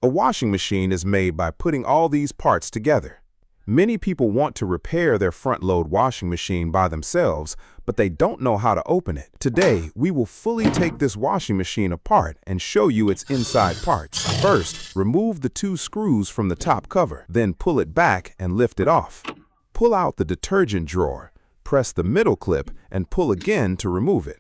A washing machine is made by putting all these parts together. Many people want to repair their front-load washing machine by themselves, but they don't know how to open it. Today, we will fully take this washing machine apart and show you its inside parts. First, remove the 2 screws from the top cover, then pull it back and lift it off. Pull out the detergent drawer, press the middle clip, and pull again to remove it.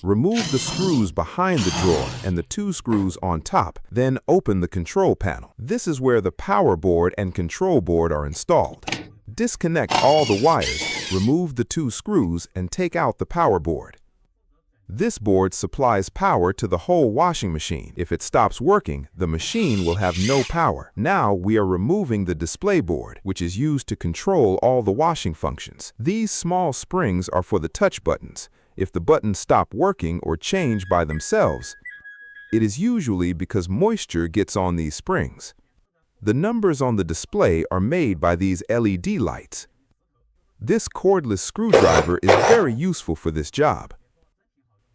Remove the screws behind the drawer and the 2 screws on top, then open the control panel. This is where the power board and control board are installed. Disconnect all the wires, remove the 2 screws, and take out the power board. This board supplies power to the whole washing machine. If it stops working, the machine will have no power. Now we are removing the display board, which is used to control all the washing functions. These small springs are for the touch buttons. If the buttons stop working or change by themselves, it is usually because moisture gets on these springs. The numbers on the display are made by these LED lights. This cordless screwdriver is very useful for this job.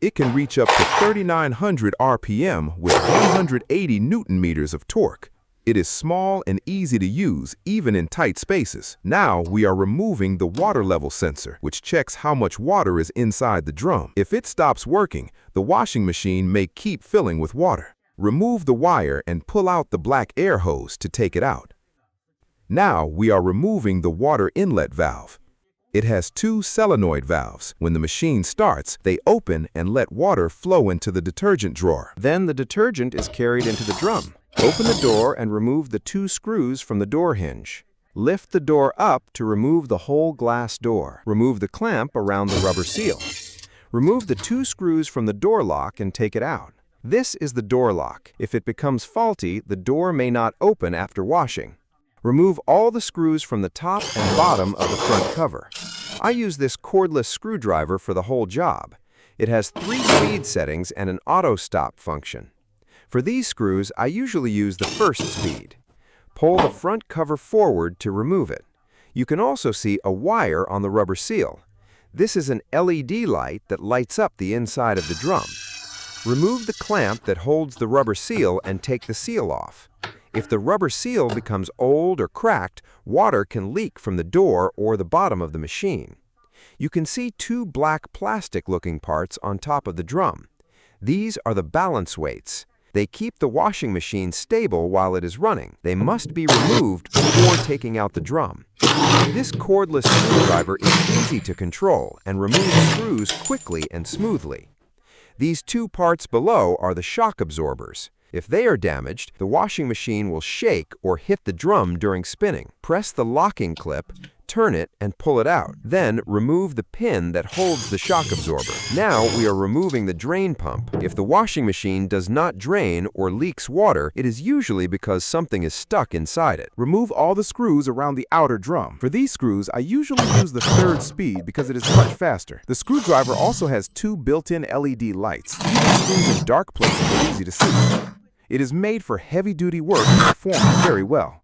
It can reach up to 3,900 RPM with 180 Newton meters of torque. It is small and easy to use, even in tight spaces. Now we are removing the water level sensor, which checks how much water is inside the drum. If it stops working, the washing machine may keep filling with water. Remove the wire and pull out the black air hose to take it out. Now we are removing the water inlet valve. It has 2 solenoid valves. When the machine starts, they open and let water flow into the detergent drawer. Then the detergent is carried into the drum. Open the door and remove the 2 screws from the door hinge. Lift the door up to remove the whole glass door. Remove the clamp around the rubber seal. Remove the 2 screws from the door lock and take it out. This is the door lock. If it becomes faulty, the door may not open after washing. Remove all the screws from the top and bottom of the front cover. I use this cordless screwdriver for the whole job. It has 3 speed settings and an auto stop function. For these screws, I usually use the first speed. Pull the front cover forward to remove it. You can also see a wire on the rubber seal. This is an LED light that lights up the inside of the drum. Remove the clamp that holds the rubber seal and take the seal off. If the rubber seal becomes old or cracked, water can leak from the door or the bottom of the machine. You can see 2 black plastic-looking parts on top of the drum. These are the balance weights. They keep the washing machine stable while it is running. They must be removed before taking out the drum. This cordless screwdriver is easy to control and removes screws quickly and smoothly. These 2 parts below are the shock absorbers. If they are damaged, the washing machine will shake or hit the drum during spinning. Press the locking clip, turn it, and pull it out. Then remove the pin that holds the shock absorber. Now we are removing the drain pump. If the washing machine does not drain or leaks water, it is usually because something is stuck inside it. Remove all the screws around the outer drum. For these screws, I usually use the 3rd speed because it is much faster. The screwdriver also has 2 built-in LED lights. Even screws in dark places are easy to see. It is made for heavy-duty work and performs very well.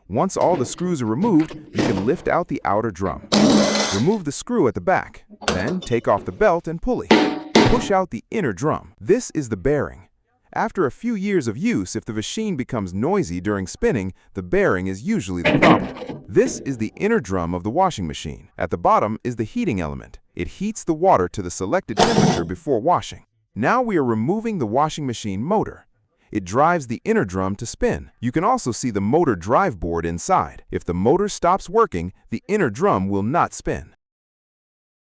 Once all the screws are removed, you can lift out the outer drum. Remove the screw at the back. Then take off the belt and pulley. Push out the inner drum. This is the bearing. After a few years of use, if the machine becomes noisy during spinning, the bearing is usually the problem. This is the inner drum of the washing machine. At the bottom is the heating element. It heats the water to the selected temperature before washing. Now we are removing the washing machine motor. It drives the inner drum to spin. You can also see the motor drive board inside. If the motor stops working, the inner drum will not spin.